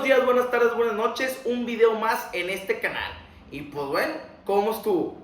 días, buenas tardes, buenas noches, un video más en este canal. Y pues bueno, ¿cómo estuvo?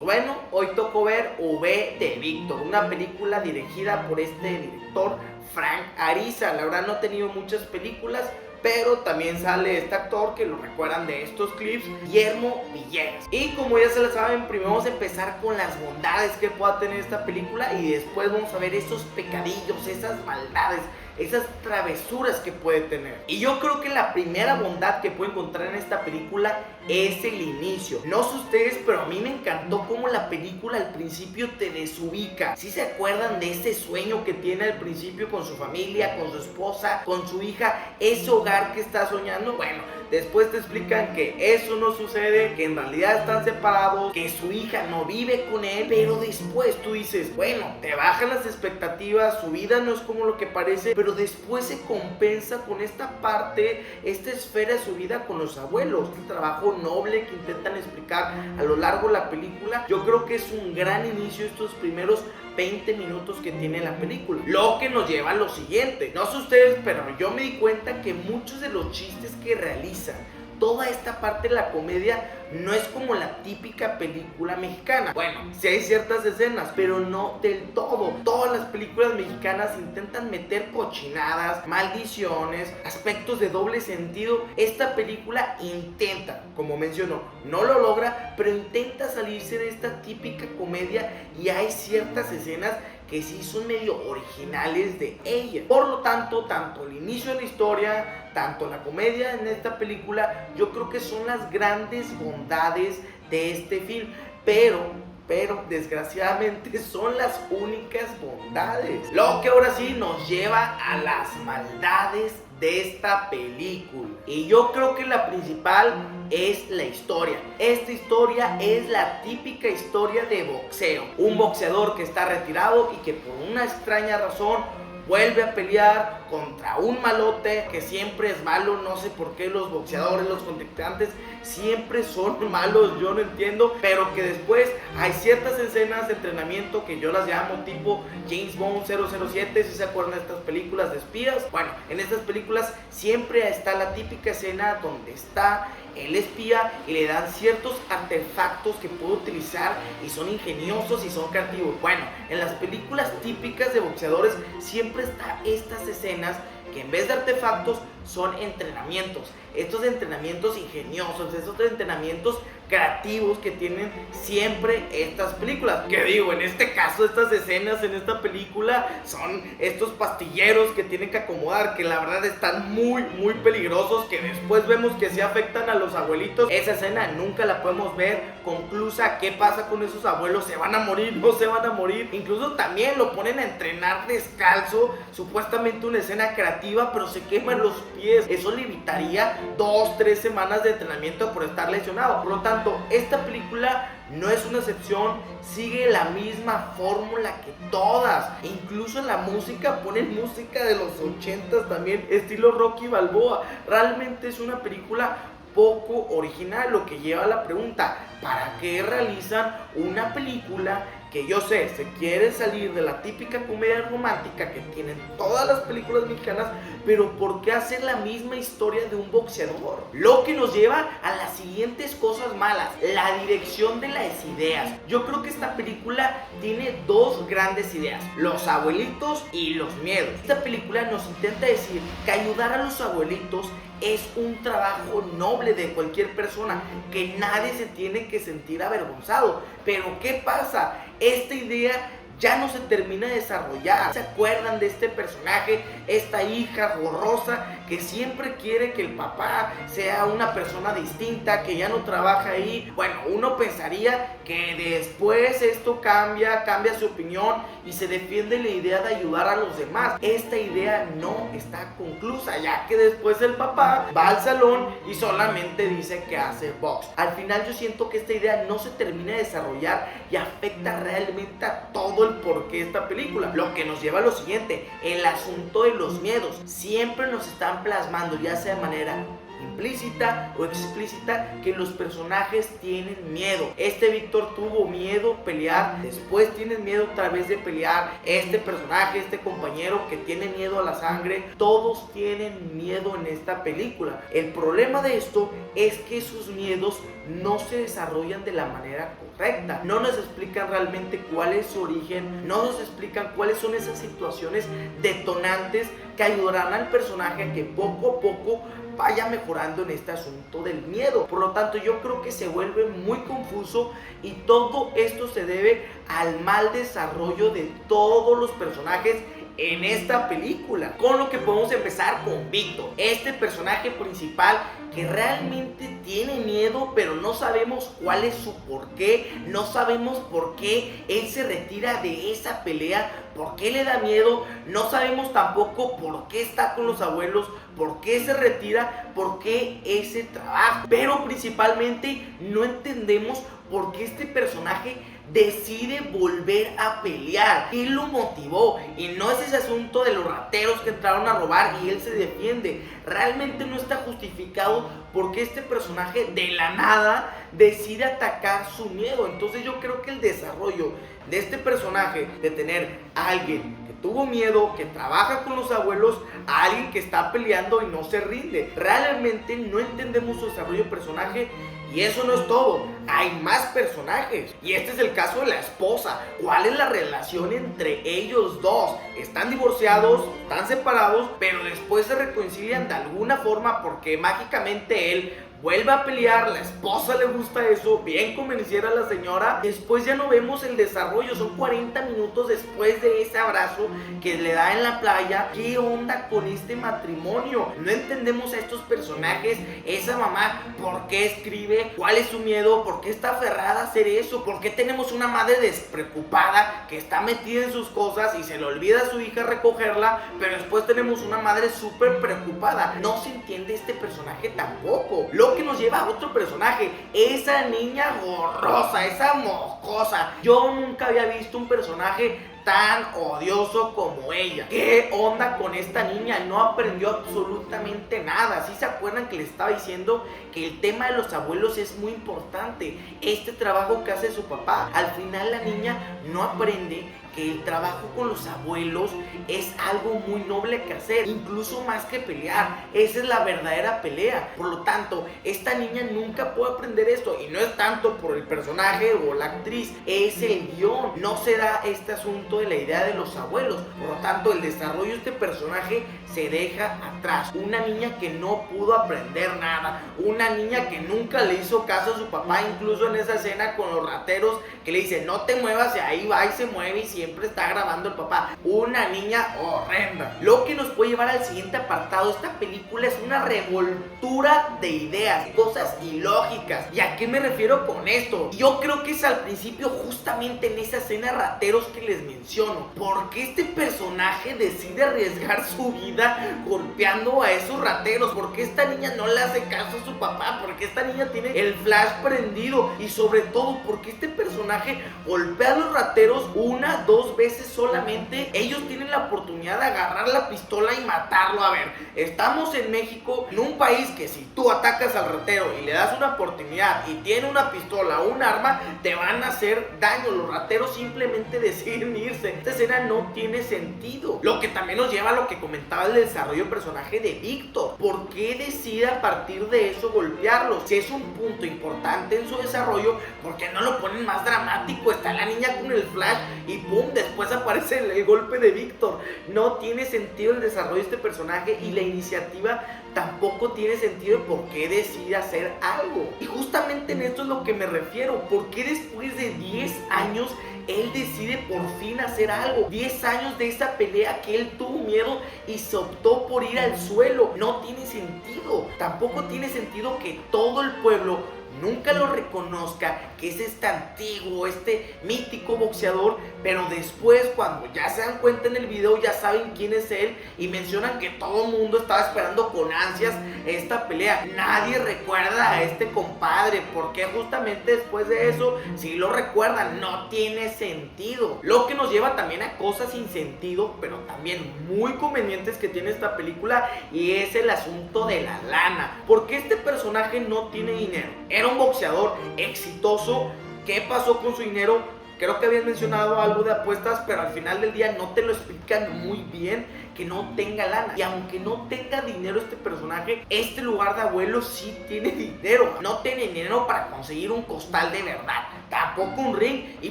Bueno, hoy tocó ver V de Víctor, una película dirigida por este director Frank Ariza. La verdad no ha tenido muchas películas, pero también sale este actor que lo recuerdan de estos clips, Guillermo Villegas. Y como ya se lo saben, primero vamos a empezar con las bondades que pueda tener esta película y después vamos a ver esos pecadillos, esas maldades, esas travesuras que puede tener. Y yo creo que la primera bondad que puedo encontrar en esta película es el inicio. No sé ustedes, pero a mí me encantó cómo la película al principio te desubica. ¿Sí se acuerdan de ese sueño que tiene al principio con su familia, con su esposa, con su hija? Ese hogar que está soñando. Bueno, después te explican que eso no sucede, que en realidad están separados, que su hija no vive con él. Pero después tú dices, bueno, te bajan las expectativas, su vida no es como lo que parece, pero después se compensa con esta parte, esta esfera de su vida con los abuelos, este trabajo noble que intentan explicar a lo largo de la película. Yo creo que es un gran inicio estos primeros 20 minutos que tiene la película, lo que nos lleva a lo siguiente. No sé ustedes, pero yo me di cuenta que muchos de los chistes que realizan, toda esta parte de la comedia, no es como la típica película mexicana. Bueno, sí hay ciertas escenas, pero no del todo. Todas las películas mexicanas intentan meter cochinadas, maldiciones, aspectos de doble sentido. Esta película intenta, como menciono, no lo logra, pero intenta salirse de esta típica comedia y hay ciertas escenas que sí son medio originales de ella. Por lo tanto, tanto el inicio de la historia, tanto la comedia en esta película, yo creo que son las grandes bondades de este film. Pero desgraciadamente son las únicas bondades. Lo que ahora sí nos lleva a las maldades de esta película. Y yo creo que la principal es la historia. Esta historia es la típica historia de boxeo. Un boxeador que está retirado y que por una extraña razón vuelve a pelear contra un malote que siempre es malo. No sé por qué los boxeadores, los contrincantes siempre son malos, yo no entiendo. Pero que después hay ciertas escenas de entrenamiento que yo las llamo tipo James Bond 007, si se acuerdan de estas películas de espías. Bueno, en estas películas siempre está la típica escena donde está el espía y le dan ciertos artefactos que puede utilizar y son ingeniosos y son creativos. Bueno, en las películas típicas de boxeadores siempre están estas escenas que en vez de artefactos son entrenamientos. Estos entrenamientos ingeniosos, estos entrenamientos creativos que tienen siempre estas películas. Que digo, en este caso estas escenas en esta película son estos pastilleros que tienen que acomodar, que la verdad están muy peligrosos, que después vemos que sí afectan a los abuelitos. Esa escena nunca la podemos ver conclusa. ¿Qué pasa con esos abuelos? ¿Se van a morir? ¿No se van a morir? Incluso también lo ponen a entrenar descalzo, supuestamente una escena creativa, pero se queman los pies. Eso le evitaría 2-3 semanas de entrenamiento por estar lesionado. Por lo tanto, esta película no es una excepción, sigue la misma fórmula que todas. E incluso en la música ponen música de los 80s también, estilo Rocky Balboa. Realmente es una película poco original, lo que lleva a la pregunta: ¿para qué realizan una película que yo sé, se quiere salir de la típica comedia romántica que tienen todas las películas mexicanas, pero por qué hacer la misma historia de un boxeador? Lo que nos lleva a las siguientes cosas malas: la dirección de las ideas. Yo creo que esta película tiene dos grandes ideas: los abuelitos y los miedos. Esta película nos intenta decir que ayudar a los abuelitos es un trabajo noble de cualquier persona, que nadie se tiene que sentir avergonzado. Pero ¿qué pasa? Esta idea ya no se termina de desarrollar. ¿Se acuerdan de este personaje? Esta hija borrosa que siempre quiere que el papá sea una persona distinta, que ya no trabaja ahí. Bueno, uno pensaría que después esto cambia su opinión y se defiende la idea de ayudar a los demás. Esta idea no está conclusa, ya que después el papá va al salón y solamente dice que hace box. Al final yo siento que esta idea no se termina de desarrollar y afecta realmente a todo el porqué de esta película. Lo que nos lleva a lo siguiente, el asunto de los miedos. Siempre nos están plasmando, ya sea de manera implícita o explícita, que los personajes tienen miedo. Este Víctor tuvo miedo a pelear, después tiene miedo otra vez de pelear. Este personaje, este compañero que tiene miedo a la sangre, todos tienen miedo en esta película. El problema de esto es que sus miedos no se desarrollan de la manera correcta. No nos explican realmente cuál es su origen, no nos explican cuáles son esas situaciones detonantes que ayudarán al personaje a que poco a poco vaya mejorando en este asunto del miedo. Por lo tanto, yo creo que se vuelve muy confuso y todo esto se debe al mal desarrollo de todos los personajes en esta película. Con lo que podemos empezar con Víctor, este personaje principal que realmente tiene miedo, pero no sabemos cuál es su porqué, no sabemos por qué él se retira de esa pelea, por qué le da miedo, no sabemos tampoco por qué está con los abuelos, por qué se retira, por qué ese trabajo, pero principalmente no entendemos por qué este personaje decide volver a pelear. ¿Qué lo motivó? Y no es ese asunto de los rateros que entraron a robar y él se defiende. Realmente no está justificado porque este personaje de la nada decide atacar su miedo. Entonces yo creo que el desarrollo de este personaje, de tener a alguien que tuvo miedo, que trabaja con los abuelos, a alguien que está peleando y no se rinde, realmente no entendemos su desarrollo de personaje. Y eso no es todo, hay más personajes. Y este es el caso de la esposa. ¿Cuál es la relación entre ellos dos? Están divorciados, están separados, pero después se reconcilian de alguna forma porque mágicamente él vuelve a pelear, la esposa le gusta eso, bien convenciera a la señora. Después ya no vemos el desarrollo, son 40 minutos después de ese abrazo que le da en la playa. ¿Qué onda con este matrimonio? No entendemos a estos personajes, esa mamá, ¿por qué escribe? ¿Cuál es su miedo? ¿Por qué está aferrada a hacer eso? ¿Por qué tenemos una madre despreocupada que está metida en sus cosas y se le olvida a su hija recogerla? Pero después tenemos una madre súper preocupada. No se entiende este personaje tampoco. Lo que nos lleva a otro personaje, esa niña gorrosa, esa mocosa. Yo nunca había visto un personaje tan odioso como ella. ¿Qué onda con esta niña? No aprendió absolutamente nada. ¿Sí se acuerdan que le estaba diciendo que el tema de los abuelos es muy importante? Este trabajo que hace su papá, al final la niña no aprende que el trabajo con los abuelos es algo muy noble que hacer, incluso más que pelear. Esa es la verdadera pelea. Por lo tanto, esta niña nunca puede aprender esto, y no es tanto por el personaje o la actriz, es el guión. No se da este asunto de la idea de los abuelos. Por lo tanto, el desarrollo de este personaje se deja atrás. Una niña que no pudo aprender nada, una niña que nunca le hizo caso a su papá, incluso en esa escena con los rateros que le dice no te muevas, y ahí va y se mueve y siempre está grabando el papá. Una niña horrenda. Lo que nos puede llevar al siguiente apartado. Esta película es una revoltura de ideas, cosas ilógicas. ¿Y a qué me refiero con esto? Yo creo que es al principio, justamente en esa escena de rateros que les menciono. ¿Por qué este personaje decide arriesgar su vida golpeando a esos rateros? ¿Por qué esta niña no le hace caso a su papá? ¿Por qué esta niña tiene el flash prendido? Y sobre todo, ¿por qué este personaje golpea a los rateros una, dos veces solamente? Ellos tienen la oportunidad de agarrar la pistola y matarlo. A ver, estamos en México, en un país que si tú atacas al ratero y le das una oportunidad y tiene una pistola o un arma, te van a hacer daño. Los rateros simplemente deciden irse. Esta escena no tiene sentido. Lo que también nos lleva a lo que comentaba el desarrollo del personaje de Víctor. ¿Por qué decide a partir de eso golpearlo? Si es un punto importante en su desarrollo, ¿por qué no lo ponen más dramático? Está la niña con el flash y ¡pum! Después aparece el golpe de Víctor. No tiene sentido el desarrollo de este personaje, y la iniciativa tampoco tiene sentido de por qué decide hacer algo. Y justamente en esto es lo que me refiero. ¿Por qué después de 10 años él decide por fin hacer algo. 10 años de esa pelea que él tuvo miedo y se optó por ir al suelo. No tiene sentido. Tampoco tiene sentido que todo el pueblo nunca lo reconozca, que es este antiguo, este mítico boxeador, pero después cuando ya se dan cuenta en el video ya saben quién es él y mencionan que todo el mundo estaba esperando con ansias esta pelea. Nadie recuerda a este compadre, porque justamente después de eso, si lo recuerdan, no tiene sentido. Lo que nos lleva también a cosas sin sentido, pero también muy convenientes que tiene esta película, y es el asunto de la lana. Porque este personaje no tiene dinero. Era un boxeador exitoso. ¿Qué pasó con su dinero? Creo que habían mencionado algo de apuestas, pero al final del día no te lo explican muy bien, que no tenga lana. Y aunque no tenga dinero este personaje, este lugar de abuelo sí tiene dinero. No tiene dinero para conseguir un costal de verdad, tampoco un ring y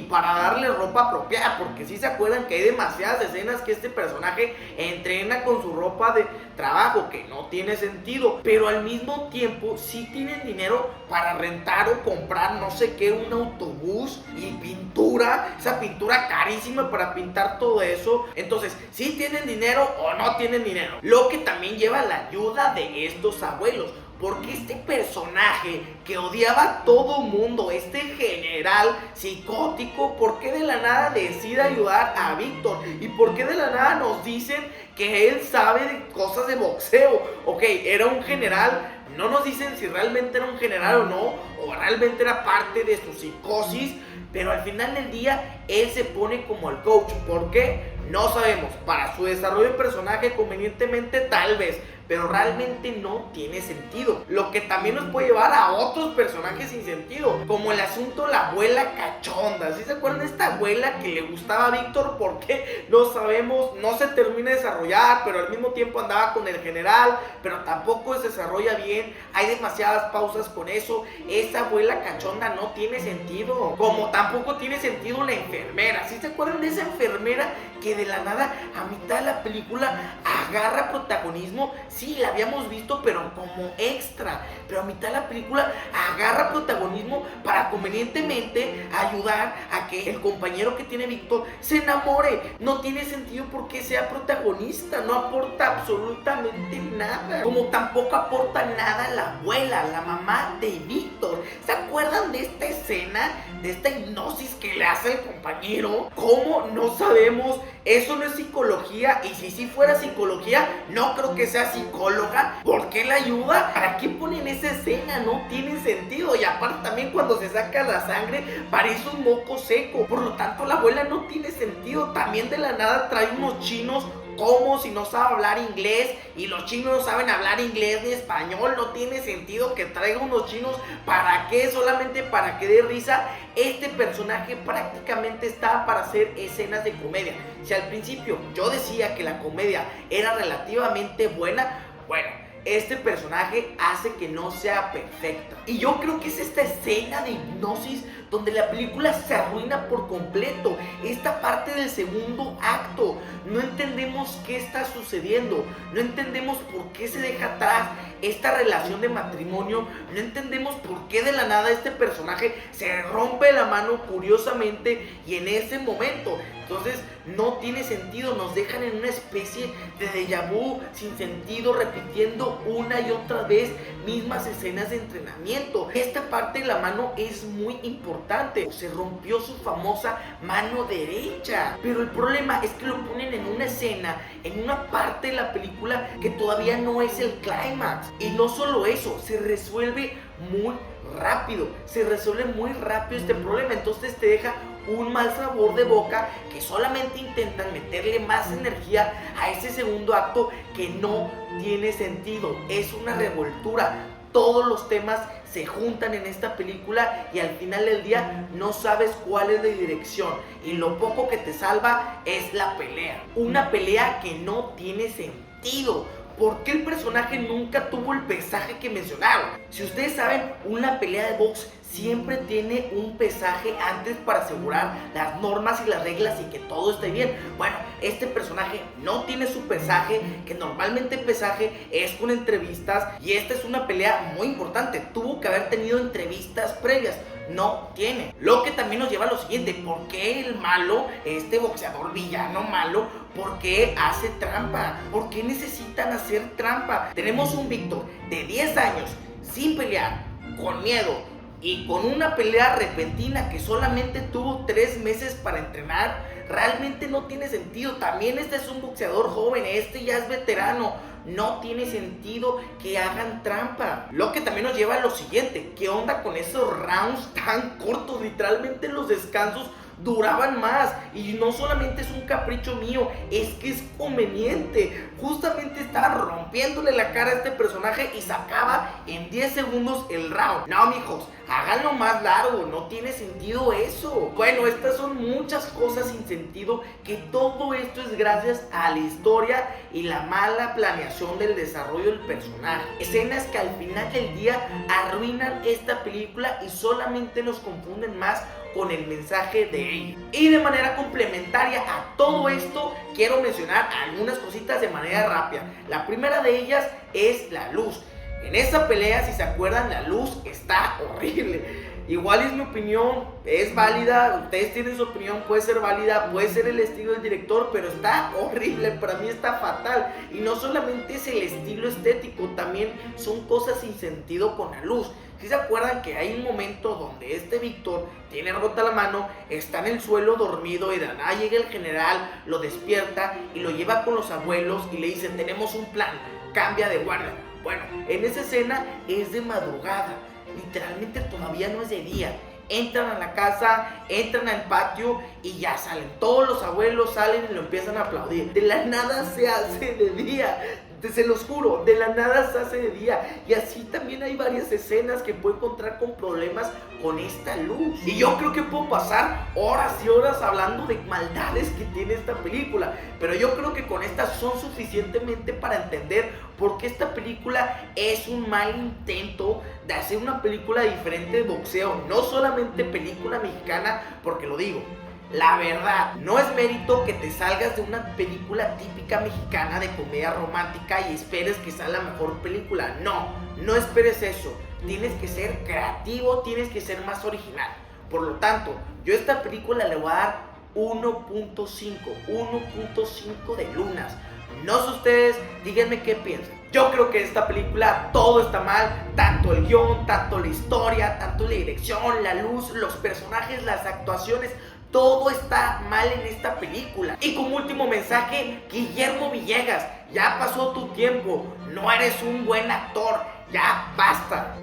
para darle ropa apropiada, porque si se acuerdan que hay demasiadas escenas que este personaje entrena con su ropa de trabajo, que no tiene sentido, pero al mismo tiempo sí tienen dinero para rentar o comprar no sé qué, un autobús y pintura, esa pintura carísima para pintar todo eso. Entonces, ¿sí tienen dinero o no tienen dinero? Lo que también lleva la ayuda de estos abuelos, porque este personaje que odiaba a todo mundo, este general psicótico, ¿por qué de la nada decide ayudar a Víctor? ¿Y por qué de la nada nos dicen que él sabe de cosas de boxeo? Ok, era un general, no nos dicen si realmente era un general o no, o realmente era parte de su psicosis, pero al final del día él se pone como el coach. ¿Por qué? No sabemos. Para su desarrollo de personaje convenientemente tal vez, pero realmente no tiene sentido. Lo que también nos puede llevar a otros personajes sin sentido, como el asunto de la abuela cachonda. ¿Sí se acuerdan de esta abuela que le gustaba a Víctor? ¿Por qué? No sabemos, no se termina de desarrollar, pero al mismo tiempo andaba con el general, pero tampoco se desarrolla bien. Hay demasiadas pausas con eso. Esa abuela cachonda no tiene sentido, como tampoco tiene sentido la enfermera. ¿Sí se acuerdan de esa enfermera que de la nada a mitad de la película agarra protagonismo? Sí, la habíamos visto, pero como extra. Pero a mitad de la película agarra protagonismo para convenientemente ayudar a que el compañero que tiene Víctor se enamore. No tiene sentido porque sea protagonista. No aporta absolutamente nada. Como tampoco aporta nada la abuela, la mamá de Víctor. ¿Se acuerdan de esta escena? De esta hipnosis que le hace el compañero. ¿Cómo? No sabemos. Eso no es psicología. Y si fuera psicología, no creo que sea psicóloga. ¿Por qué la ayuda? ¿Para qué ponen esa escena? No tiene sentido. Y aparte también cuando se saca la sangre parece un moco seco. Por lo tanto la abuela no tiene sentido. También de la nada trae unos chinos. ¿Cómo? Si no sabe hablar inglés y los chinos no saben hablar inglés ni español, no tiene sentido que traiga unos chinos. ¿Para qué? Solamente para que dé risa. Este personaje prácticamente está para hacer escenas de comedia. Si al principio yo decía que la comedia era relativamente buena, bueno, este personaje hace que no sea perfecta. Y yo creo que es esta escena de hipnosis donde la película se arruina por completo. Esta parte del segundo acto, no entendemos qué está sucediendo, no entendemos por qué se deja atrás esta relación de matrimonio, no entendemos por qué de la nada este personaje se rompe la mano curiosamente y en ese momento. Entonces no tiene sentido, nos dejan en una especie de déjà vu sin sentido, repitiendo una y otra vez mismas escenas de entrenamiento. Esta parte de la mano es muy importante. Se rompió su famosa mano derecha, pero el problema es que lo ponen en una escena, en una parte de la película que todavía no es el clímax. Y no solo eso, se resuelve muy rápido, este problema. Entonces te deja un mal sabor de boca, que solamente intentan meterle más energía a ese segundo acto que no tiene sentido. Es una revoltura. Todos los temas se juntan en esta película y al final del día no sabes cuál es la dirección, y lo poco que te salva es la pelea. Una pelea que no tiene sentido. ¿Por qué el personaje nunca tuvo el pesaje que mencionaron? Si ustedes saben, una pelea de box siempre tiene un pesaje antes para asegurar las normas y las reglas y que todo esté bien. Bueno, este personaje no tiene su pesaje, que normalmente el pesaje es con entrevistas, y esta es una pelea muy importante. Tuvo que haber tenido entrevistas previas. no tiene. Lo que también nos lleva a lo siguiente: ¿por qué el malo, este boxeador villano malo, por qué hace trampa? ¿Por qué necesitan hacer trampa? Tenemos un Víctor de 10 años sin pelear, con miedo y con una pelea repentina que solamente tuvo 3 meses para entrenar. Realmente no tiene sentido. También este es un boxeador joven, este ya es veterano. No tiene sentido que hagan trampa. Lo que también nos lleva a lo siguiente: ¿qué onda con esos rounds tan cortos? Literalmente los descansos duraban más. Y no solamente es un capricho mío, es que es conveniente. Justamente estaba rompiéndole la cara a este personaje y sacaba en 10 segundos el round. No, mijos, háganlo más largo, no tiene sentido eso. Bueno, estas son muchas cosas sin sentido, que todo esto es gracias a la historia y la mala planeación del desarrollo del personaje. Escenas que al final del día arruinan esta película y solamente nos confunden más con el mensaje de ella. Y de manera complementaria a todo esto, quiero mencionar algunas cositas de manera rápida. La primera de ellas es la luz. En esa pelea, si se acuerdan, la luz está horrible. Igual es mi opinión, es válida, ustedes tienen su opinión, puede ser válida, puede ser el estilo del director, pero está horrible, para mí está fatal. Y no solamente es el estilo estético, también son cosas sin sentido con la luz. Si se acuerdan que hay un momento donde este Víctor tiene rota la mano, está en el suelo dormido y de la nada llega el general, lo despierta y lo lleva con los abuelos y le dice: tenemos un plan, cambia de guardia. Bueno, en esa escena es de madrugada, literalmente todavía no es de día. Entran a la casa, entran al patio y ya salen. Todos los abuelos salen y lo empiezan a aplaudir. De la nada se hace de día. Se los juro, de la nada se hace de día. Y así también hay varias escenas que puedo encontrar con problemas con esta luz. Y yo creo que puedo pasar horas y horas hablando de maldades que tiene esta película, pero yo creo que con estas son suficientemente para entender por qué esta película es un mal intento de hacer una película diferente de boxeo. No solamente película mexicana, porque lo digo, la verdad, no es mérito que te salgas de una película típica mexicana de comedia romántica y esperes que sea la mejor película. No esperes eso. Tienes que ser creativo, tienes que ser más original. Por lo tanto, yo a esta película le voy a dar 1.5 de lunas. No sé ustedes, díganme qué piensan. Yo creo que esta película todo está mal, tanto el guión, tanto la historia, tanto la dirección, la luz, los personajes, las actuaciones. Todo está mal en esta película. Y como último mensaje, Guillermo Villegas, ya pasó tu tiempo, no eres un buen actor, ya basta.